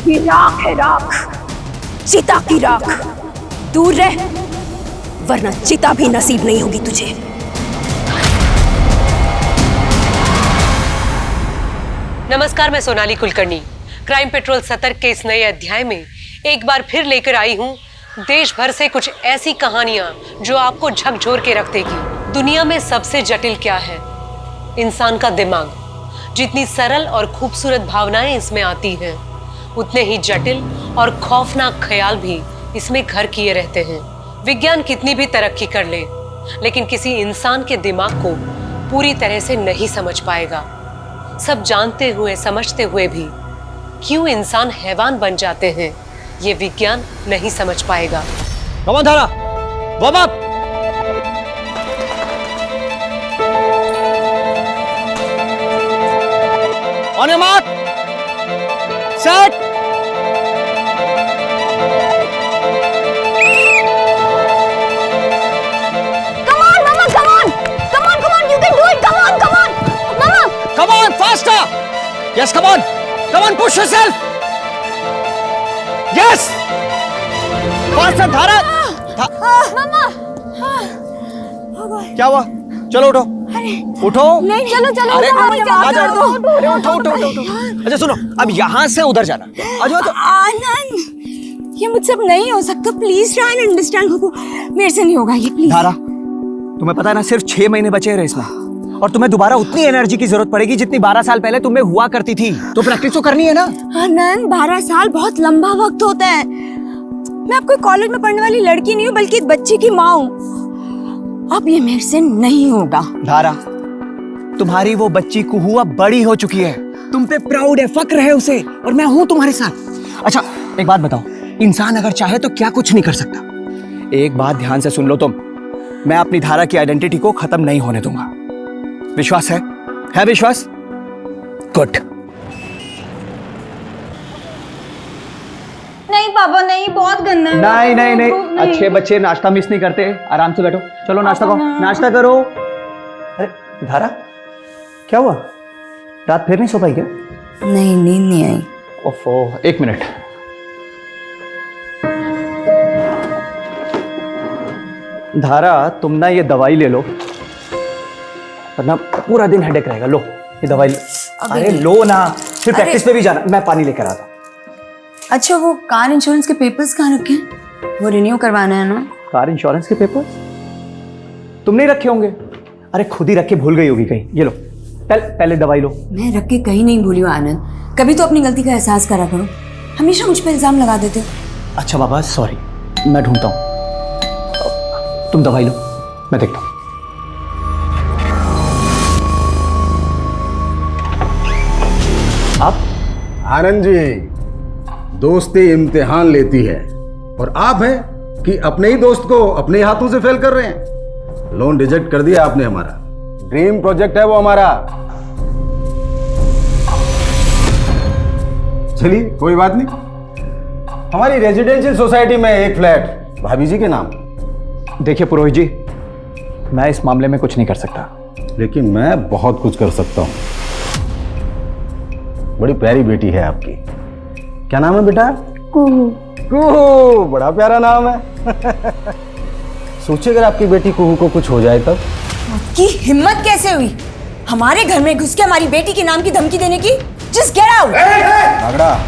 ये राख है, राख, चिता की राख। दूर रह, वरना चिता भी नसीब नहीं होगी तुझे। नमस्कार, मैं सोनाली कुलकर्णी। क्राइम पेट्रोल सतर्क के इस नए अध्याय में एक बार फिर लेकर आई हूँ देश भर से कुछ ऐसी कहानियां जो आपको झकझोर के रख देगी। दुनिया में सबसे जटिल क्या है? इंसान का दिमाग। जितनी सरल और खूबसूरत भावनाएं इसमें आती हैं, उतने ही जटिल और खौफनाक ख्याल भी इसमें घर किए रहते हैं। विज्ञान कितनी भी तरक्की कर ले, लेकिन किसी इंसान के दिमाग को पूरी तरह से नहीं समझ पाएगा। सब जानते हुए समझते हुए भी क्यों इंसान हैवान बन जाते हैं, ये विज्ञान नहीं समझ पाएगा। कम ऑन धारा, warm up. On your mark, set. Come on, Mama, come on, come on, come on, you can do it. Come on, Mama. Come on, faster. Yes, come on, push yourself. Yes. Faster धारा। Mama. क्या हुआ? चलो उठो, उठो। नहीं, चलो चलो। अरे आ जाओ। अरे उठो। अच्छा सुनो, अब यहाँ से उधर जाना। आ जाओ। आनंद, ये मुझसे अब नहीं हो सकता। Please try and understand. मेरे से नहीं होगा ये, प्लीज। धारा, तुम्हें पता है ना, सिर्फ 6 महीने बचे हैं रेस में, और तुम्हें दोबारा उतनी एनर्जी की जरूरत पड़ेगी जितनी 12 साल पहले तुम्हें हुआ करती थी। तो प्रैक्टिस तो करनी है ना। आनंद, 12 साल बहुत लंबा वक्त होता है। मैं आपको कॉलेज में पढ़ने वाली लड़की नहीं हूँ, बल्कि एक बच्ची की माँ हूँ। अब ये मेरे से नहीं होगा। धारा, तुम्हारी वो बच्ची कुहू अब बड़ी हो चुकी है, तुम पे प्राउड है, फक्र है उसे, और मैं हूं तुम्हारे साथ। अच्छा एक बात बताओ, इंसान अगर चाहे तो क्या कुछ नहीं कर सकता। एक बात ध्यान से सुन लो तुम, मैं अपनी धारा की आइडेंटिटी को खत्म नहीं होने दूंगा। विश्वास है विश्वास? गुड। नहीं पापा, नहीं, बहुत गंदा है। नहीं, अच्छे बच्चे नाश्ता मिस नहीं करते। आराम से बैठो, चलो नाश्ता करो, नाश्ता करो। अरे धारा, क्या हुआ? रात फिर नहीं सो पाई क्या? नहीं, नींद नहीं आई। ओफो, 1 मिनट। धारा, तुम ना ये दवाई ले लो, वरना पूरा दिन हेडेक रहेगा। लो ये दवाई अरे लो ना, फिर प्रैक्टिस पे भी जाना। मैं पानी लेकर आता हूँ। अच्छा, वो कार इंश्योरेंस के पेपर्स कहाँ रखे हैं? वो रिन्यू करवाना है ना। कार इंश्योरेंस के पेपर्स तुम नहीं रखे होंगे? अरे खुद ही रख के भूल गई होगी कहीं। ये लो, पहले दवाई लो। मैं रख के कहीं नहीं भूली हूँ आनंद। कभी तो अपनी गलती का एहसास करा करो, हमेशा मुझ पर इल्जाम लगा देते हो। अच्छा बाबा, सॉरी, मैं ढूंढता हूँ। तुम दवाई लो, मैं देखता हूँ। आप? आनंद जी, दोस्ती इम्तिहान लेती है, और आप हैं कि अपने ही दोस्त को अपने ही हाथों से फेल कर रहे हैं। लोन रिजेक्ट कर दिया आपने हमारा। ड्रीम प्रोजेक्ट है वो हमारा। चलिए कोई बात नहीं, हमारी रेजिडेंशियल सोसाइटी में एक फ्लैट भाभी जी के नाम। देखिए पुरोहित जी, मैं इस मामले में कुछ नहीं कर सकता, लेकिन मैं बहुत कुछ कर सकता हूं। बड़ी प्यारी बेटी है आपकी। क्या नाम है बेटा? कुहू। कुहू, बड़ा प्यारा नाम है। सोचिए अगर आपकी बेटी कुहू को कुछ हो जाए तब। की हिम्मत कैसे हुई हमारे घर में घुस के हमारी बेटी के नाम की धमकी देने की? Just get out. आगड़ा,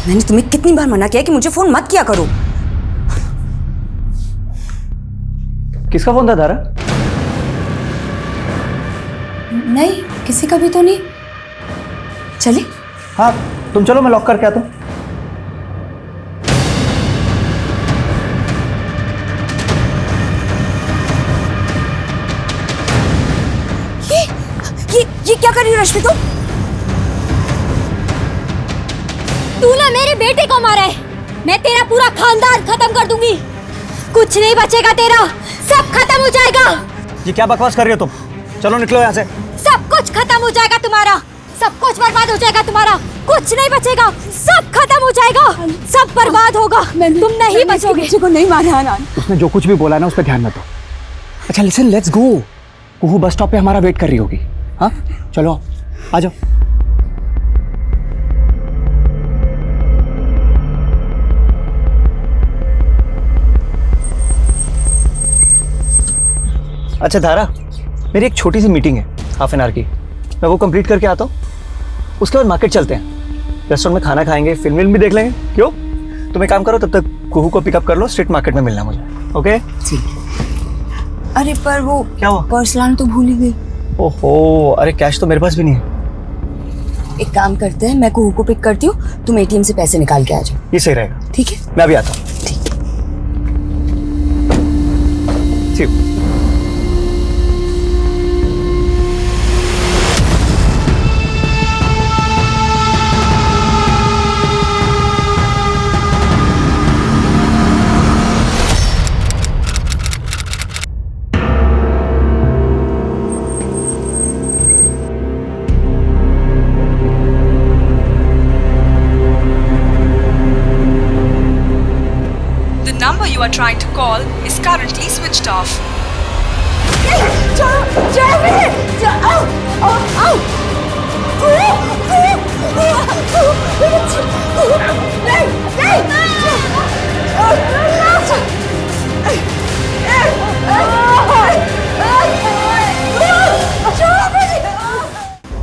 मैंने तुम्हें कितनी बार मना किया कि मुझे फोन मत किया करो। किसका फोन था धारा? नहीं, किसी का भी तो नहीं। चले? हाँ तुम चलो, मैं लॉक करके आता हूँ। ये क्या कर रही हो रश्मि तुम? तूने मेरे बेटे को मारा है, मैं तेरा पूरा खानदान खत्म कर दूंगी। कुछ नहीं बचेगा तेरा, सब खत्म हो जाएगा। ये क्या बकवास कर रही हो तुम? चलो निकलो यहाँ से। सब कुछ खत्म हो जाएगा तुम्हारा, सब कुछ बर्बाद हो जाएगा तुम्हारा, कुछ नहीं बचेगा, सब खत्म हो जाएगा, सब बर्बाद होगा, तुम नहीं बचोगे। बच्चे को नहीं मारा आनंद। उसने जो कुछ भी बोला ना उस पर ध्यान मत दो। अच्छा listen, let's go. Kuhu bus stop पे हमारा वेट कर रही होगी। हाँ चलो आ जाओ। अच्छा धारा, मेरी एक छोटी सी मीटिंग है हाफ एन आवर की, मैं वो कंप्लीट करके आता हूँ। उसके बाद मार्केट चलते हैं, रेस्टोरेंट में खाना खाएंगे, फिल्म भी देख लेंगे। क्यों? तुम एक काम करो, तब तक कुहू को पिकअप कर लो, स्ट्रीट मार्केट में मिलना मुझे। ओके ठीक। अरे पर वो क्या हुआ? पर्स लाना तो भूल ही गई। ओहो, अरे कैश तो मेरे पास भी नहीं है। एक काम करते हैं, मैं कुहू को पिक करती हूँ, तुम एटीएम से पैसे निकाल के आ जाओ। ये सही रहेगा। ठीक है, मैं अभी आता हूँ। ठीक। ठीक। The number you are trying to call is currently switched off.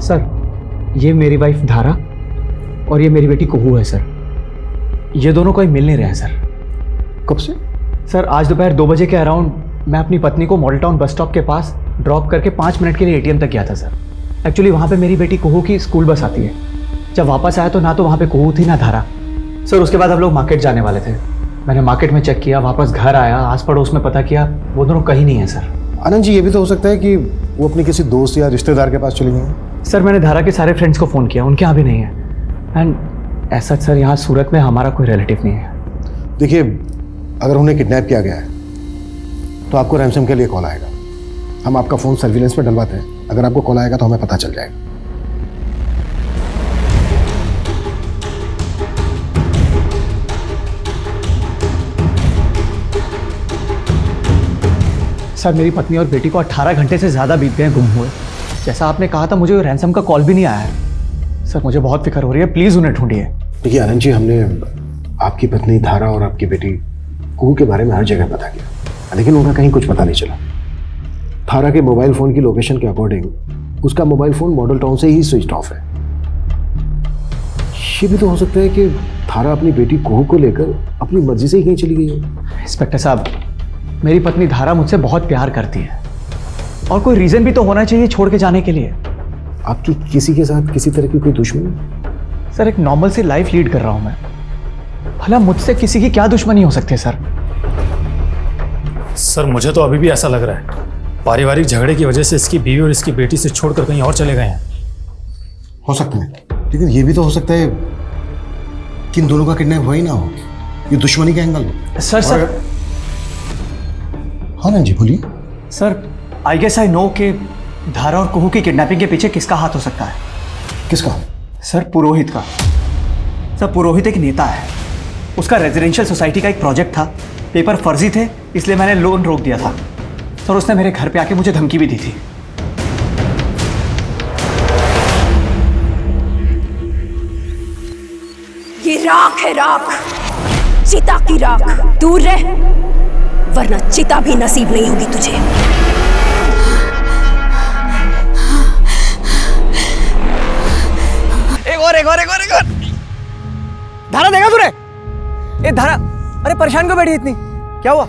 Sir, ये मेरी वाइफ धारा और ये मेरी बेटी कुहू है सर। ये दोनों कोई मिल नहीं रहे हैं सर। कब से? सर आज दोपहर 2 बजे के अराउंड मैं अपनी पत्नी को मॉडल टाउन बस स्टॉप के पास ड्रॉप करके 5 मिनट के लिए एटीएम तक गया था सर। एक्चुअली वहाँ पे मेरी बेटी कुहू की स्कूल बस आती है। जब वापस आया तो ना तो वहाँ पे कुहू थी ना धारा। सर उसके बाद हम लोग मार्केट जाने वाले थे। मैंने मार्केट में चेक किया, वापस घर आया, आस पड़ोस में पता किया, वो दोनों कहीं नहीं है सर। आनंद जी, ये भी तो हो सकता है कि वो अपने किसी दोस्त या रिश्तेदार के पास चली गई हैं। सर मैंने धारा के सारे फ्रेंड्स को फ़ोन किया, उनके यहाँ भी नहीं है। एंड ऐसा सर यहाँ सूरत में हमारा कोई रिलेटिव नहीं है। देखिए, अगर उन्हें किडनैप किया गया है तो आपको रैंसम के लिए कॉल आएगा। हम आपका फ़ोन सर्विलेंस पे डलवाते हैं, अगर आपको कॉल आएगा तो हमें पता चल जाएगा। सर मेरी पत्नी और बेटी को 18 घंटे से ज़्यादा बीत गए गुम हुए। जैसा आपने कहा था, मुझे रैंसम का कॉल भी नहीं आया है। सर मुझे बहुत फिक्र हो रही है, प्लीज़ उन्हें ढूंढिए। देखिए आनंद जी, हमने आपकी पत्नी धारा और आपकी बेटी कुहू के बारे में हर जगह पता किया, लेकिन उनका कहीं कुछ पता नहीं चला। धारा के मोबाइल फ़ोन की लोकेशन के अकॉर्डिंग उसका मोबाइल फ़ोन मॉडल टाउन से ही स्विच ऑफ है। ये भी तो हो सकता है कि धारा अपनी बेटी कुहू को लेकर अपनी मर्जी से ही कहीं चली गई है। इंस्पेक्टर साहब, मेरी पत्नी धारा मुझसे बहुत प्यार करती है और कोई रीज़न भी तो होना चाहिए छोड़ के जाने के लिए। आपकी किसी के साथ किसी तरह की कोई दुश्मनी? सर एक नॉर्मल सी लाइफ लीड कर रहा हूँ मैं, भला मुझसे किसी की क्या दुश्मनी हो सकती है सर? सर मुझे तो अभी भी ऐसा लग रहा है पारिवारिक झगड़े की वजह से इसकी बीवी और इसकी बेटी से छोड़कर कहीं और चले गए हैं। हो सकता है, लेकिन ये भी तो हो सकता है कि इन दोनों का किडनैप हुआ ही ना हो, ये दुश्मनी का एंगल हो। सर हाँ ना जी, बोलिए। Sir I guess I know कि धारा और कुहू की किडनैपिंग के पीछे किसका हाथ हो सकता है। किसका? सर पुरोहित का। सर पुरोहित एक नेता है, उसका रेजिडेंशियल सोसाइटी का एक प्रोजेक्ट था, पेपर फर्जी थे इसलिए मैंने लोन रोक दिया था। सर उसने मेरे घर पे आके मुझे धमकी भी दी थी। ये राख है, राख, चिता की राख। दूर रह, वरना चिता भी नसीब नहीं होगी तुझे। एक और धारा देगा तूने? ए धारा, अरे परेशान क्यों बैठी इतनी? क्या हुआ?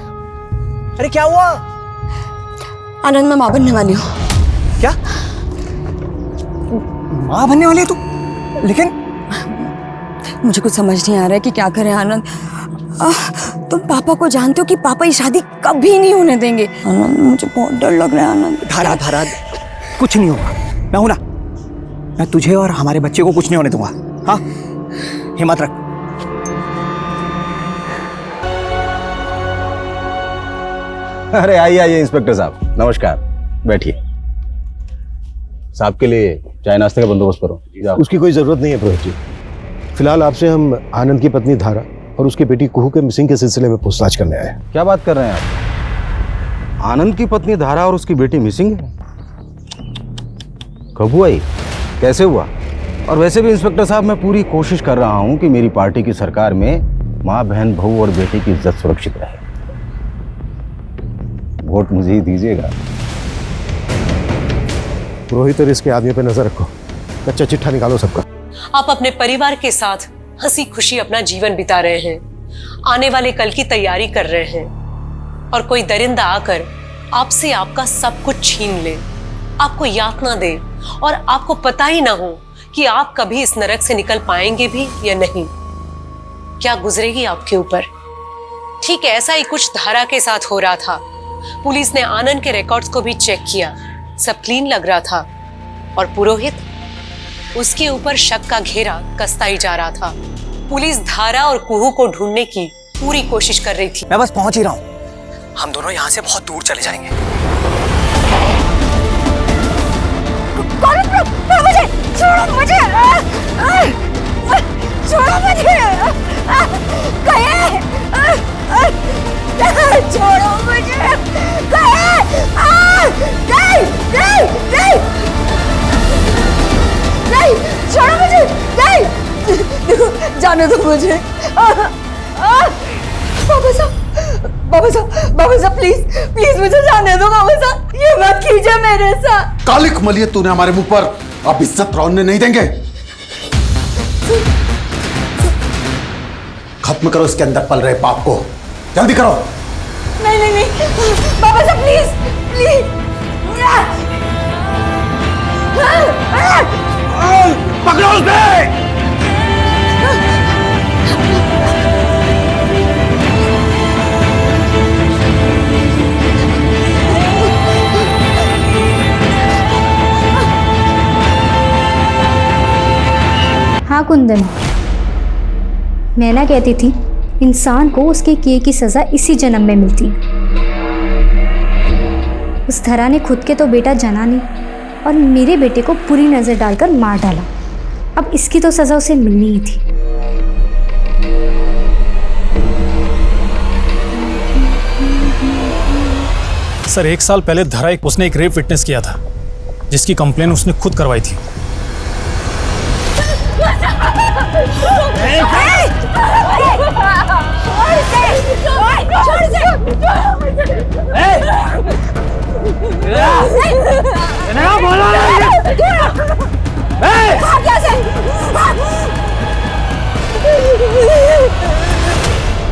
अरे क्या हुआ? आनंद मैं माँ बनने वाली हूँ। क्या माँ बनने वाली है तू? लेकिन मुझे कुछ समझ नहीं आ रहा है कि क्या करें आनंद। तुम पापा को जानते हो कि पापा ये शादी कभी नहीं होने देंगे। आनंद मुझे बहुत डर लग रहा है आनंद। धारा धारा कुछ नहीं होगा, मैं हूं ना। मैं तुझे और हमारे बच्चे को कुछ नहीं होने दूंगा। हाँ हिम्मत रख। अरे आइए आइए इंस्पेक्टर साहब, नमस्कार, बैठिए। साहब के लिए चाय नाश्ते का बंदोबस्त करो। जाओ। उसकी कोई जरूरत नहीं है पुरोहित जी। फिलहाल आपसे हम आनंद की पत्नी धारा और उसकी बेटी कुहू के मिसिंग के सिलसिले में पूछताछ करने आए हैं। क्या बात कर रहे हैं आप? आनंद की पत्नी धारा और उसकी बेटी मिसिंग है? कब हुआ ये? कैसे हुआ? और वैसे भी इंस्पेक्टर साहब, मैं पूरी कोशिश कर रहा हूं कि मेरी पार्टी की सरकार में माँ, बहन, बहू और बेटी की इज्जत सुरक्षित रहे। वोट मुझे ही दीजिएगा। पुरोहित और इसके आदमी पे नजर रखो, कच्चा चिट्ठा निकालो सबका। आप अपने परिवार के साथ हंसी खुशी अपना जीवन बिता रहे हैं, आने वाले कल की तैयारी कर रहे हैं, और कोई दरिंदा आकर आपसे आपका सब कुछ छीन ले, आपको यातना दे और आपको पता ही ना हो कि आप कभी इस नरक से निकल पाएंगे भी या नहीं। क्या गुजरेगी आपके ऊपर? ठीक है, ऐसा ही कुछ धारा के साथ हो रहा था। पुलिस ने आनंद के रिकॉर्ड्स को भी चेक किया, सब क्लीन लग रहा था, और पुरोहित, उसके ऊपर शक का घेरा कसता ही जा रहा था। पुलिस धारा और कुहू को ढूंढने की पूरी कोशिश कर रही थी। मैं बस पहुंच ही रहा हूं। हम दोनों यहाँ से बहुत दूर चले जाएंगे। मुझे छोड़ो, मुझे छोड़ो, मुझे छोड़ो, मुझे नहीं, छोड़ो मुझे, नहीं, जाने दो मुझे। बाबा साहब प्लीज मुझे जाने दो। बाबा साहब, ये मत कीजिए मेरे साथ। काली कमलियत तूने हमारे मुंह पर, अब इज्जत रौनने नहीं देंगे। खत्म करो इसके अंदर पल रहे पाप को, जल्दी करो। नहीं, बाबा साहब प्लीज। पकड़ो उसे। हाँ कुंदन, मैं ना कहती थी इंसान को उसके किए की सजा इसी जन्म में मिलती है। उस धरा ने खुद के तो बेटा जना नहीं और मेरे बेटे को बुरी नजर डालकर मार डाला। अब इसकी तो सजा उसे मिलनी ही थी। सर 1 साल पहले धरा उसने एक रेप विटनेस किया था, जिसकी कंप्लेन उसने खुद करवाई थी।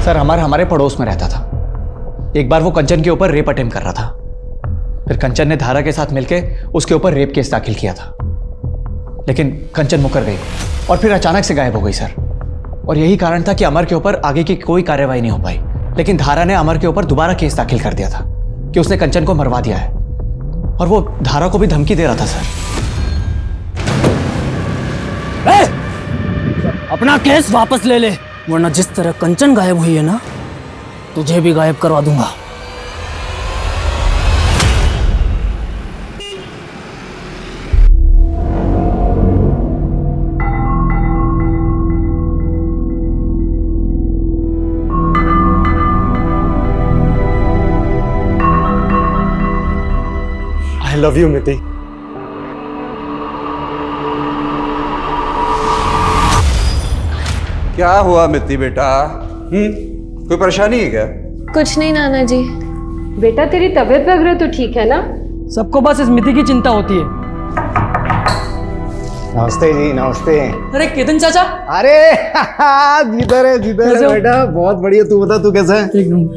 सर हमारे पड़ोस में रहता था। एक बार वो कंचन के ऊपर रेप अटेम्प्ट कर रहा था। फिर कंचन ने धारा के साथ मिलकर उसके ऊपर रेप केस दाखिल किया था, लेकिन कंचन मुकर गई और फिर अचानक से गायब हो गई सर। और यही कारण था कि अमर के ऊपर आगे की कोई कार्रवाई नहीं हो पाई। लेकिन धारा ने अमर के ऊपर दोबारा केस दाखिल कर दिया था कि उसने कंचन को मरवा दिया है, और वो धारा को भी धमकी दे रहा था सर। अपना केस वापस ले ले, वरना जिस तरह कंचन गायब हुई है ना, तुझे भी गायब करवा दूंगा। I love you, मिति। क्या हुआ मिति बेटा? कोई परेशानी है क्या? कुछ नहीं नाना जी। बेटा तेरी तबीयत वगैरह तो ठीक है ना? सबको बस इस मिति की चिंता होती है। नमस्ते जी, नमस्ते। अरे केतन चाचा। अरे जिधर है बेटा, बहुत बढ़िया। तू बता, तू कैसा है? एक नंबर।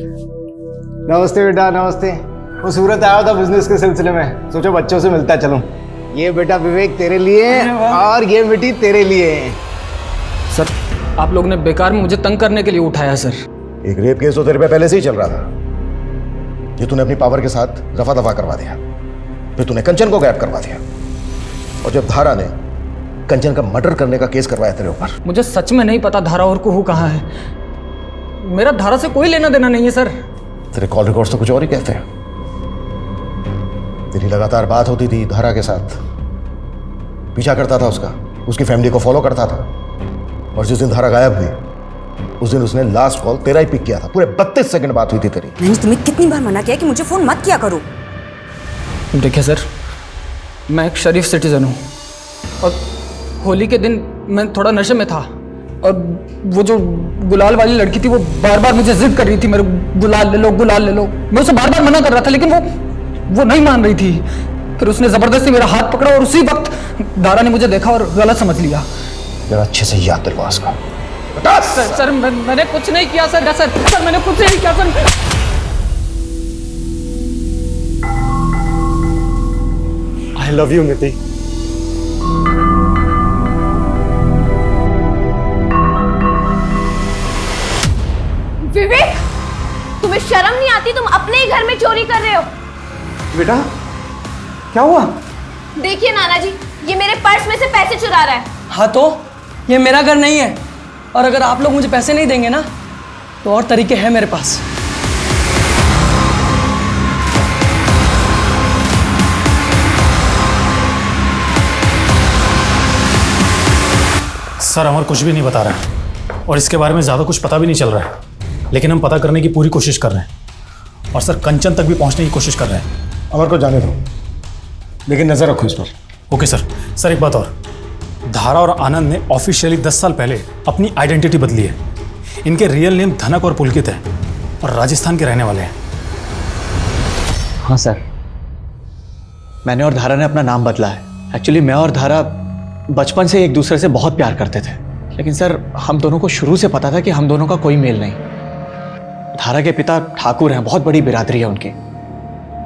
नमस्ते बेटा, नमस्ते। वो सूरत आया था बिजनेस के सिलसिले में, सोचो बच्चों से मिलता चलूं। ये बेटा विवेक तेरे लिए और ये बेटी तेरे लिए। सर आप लोग ने बेकार में मुझे तंग करने के लिए उठाया सर। एक रेप केस तो तेरे पे पहले से ही चल रहा था, ये तूने अपनी पावर के साथ रफा दफा करवा दिया। फिर तूने कंचन को गायब करवा दिया, और जब धारा ने कंचन का मर्डर करने का केस करवाया तेरे ऊपर। मुझे सच में नहीं पता धारा और कुहू कहाँ है। मेरा धारा से कोई लेना देना नहीं है सर। तेरे कॉल रिकॉर्ड्स तो कुछ और ही कहते हैं। तेरी लगातार बात होती थी धारा के साथ, पीछा करता था उसका, उसकी फैमिली को फॉलो करता था। और जिस दिन धारा गायब हुई उस दिन उसने लास्ट कॉल तेरा ही पिक किया था। पूरे 32 सेकंड बात हुई थी तेरी। मैंने तुम्हें कितनी बार मना किया कि मुझे फोन मत किया करो। देखिए सर, मैं एक शरीफ सिटीजन हूँ और होली के दिन मैं थोड़ा नशे में था और वो जो गुलाल वाली लड़की थी वो बार बार मुझे जिद कर रही थी, मेरे गुलाल ले लो, गुलाल ले लो। मैं उसे बार बार मना कर रहा था लेकिन वो नहीं मान रही थी। फिर उसने जबरदस्ती मेरा हाथ पकड़ा और उसी वक्त धारा ने मुझे देखा और गलत समझ लिया। जरा अच्छे से याद दिलवा उसका। सर मैंने कुछ नहीं किया सर। सर मैंने कुछ नहीं किया सर। आई लव यू मिति। विवेक, तुम्हें शर्म नहीं आती? तुम अपने ही घर में चोरी कर रहे हो। बेटा क्या हुआ? देखिए नाना जी, ये मेरे पर्स में से पैसे चुरा रहा है। हाँ तो ये मेरा घर नहीं है और अगर आप लोग मुझे पैसे नहीं देंगे ना तो और तरीके हैं मेरे पास। सर अमर कुछ भी नहीं बता रहा है और इसके बारे में ज़्यादा कुछ पता भी नहीं चल रहा है, लेकिन हम पता करने की पूरी कोशिश कर रहे हैं और सर कंचन तक भी पहुंचने की कोशिश कर रहे हैं। अमर को जाने दो, लेकिन नजर रखो इस पर। Okay sir. सर एक बात और, धारा और आनंद ने ऑफिशियली 10 साल पहले अपनी आइडेंटिटी बदली है। इनके रियल नेम धनक और पुलकित है और राजस्थान के रहने वाले हैं। हाँ सर, मैंने और धारा ने अपना नाम बदला है। एक्चुअली मैं और धारा बचपन से एक दूसरे से बहुत प्यार करते थे, लेकिन सर हम दोनों को शुरू से पता था कि हम दोनों का कोई मेल नहीं। धारा के पिता ठाकुर हैं, बहुत बड़ी बिरादरी है उनकी,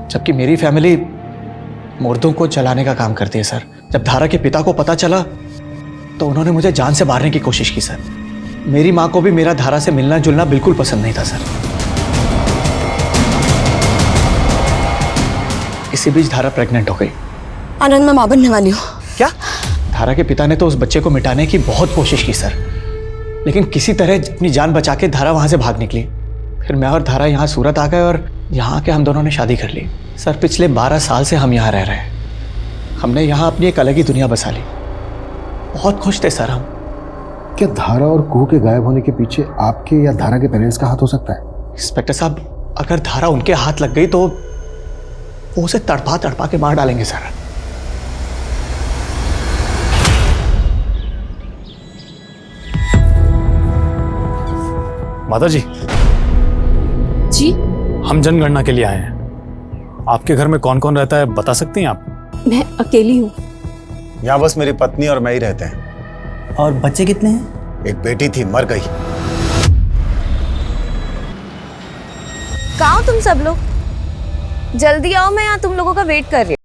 जबकि मेरी फैमिली मुर्दों को जलाने का काम करती है सर। जब धारा के पिता को पता चला तो उन्होंने मुझे जान से मारने की कोशिश की सर। मेरी माँ को भी मेरा धारा से मिलना जुलना बिल्कुल पसंद नहीं था सर। इसी बीच धारा प्रेग्नेंट हो गई। आनंद, मैं मां बनने वाली हूँ। क्या? धारा के पिता ने तो उस बच्चे को मिटाने की बहुत कोशिश की सर, लेकिन किसी तरह अपनी जान बचा के धारा वहां से भाग निकली। फिर मैं और धारा यहाँ सूरत आ गए और यहाँ आके हम दोनों ने शादी कर ली। सर पिछले 12 साल से हम यहाँ रह रहे हैं। हमने यहाँ अपनी एक अलग ही दुनिया बसा ली। बहुत खुश थे सर हम। क्या धारा और कुहू के गायब होने के पीछे आपके या धारा के पेरेंट्स का हाथ हो सकता है? इंस्पेक्टर साहब, अगर धारा उनके हाथ लग गई तो वो उसे तड़पा तड़पा के मार डालेंगे सर। माता जी जी, हम जनगणना के लिए आए हैं। आपके घर में कौन कौन रहता है बता सकती हैं आप? मैं अकेली हूँ। यहाँ बस मेरी पत्नी और मैं ही रहते हैं। और बच्चे कितने हैं? एक बेटी थी, मर गई। कहाँ हो तुम सब लोग? जल्दी आओ, मैं यहाँ तुम लोगों का वेट कर रही हूँ।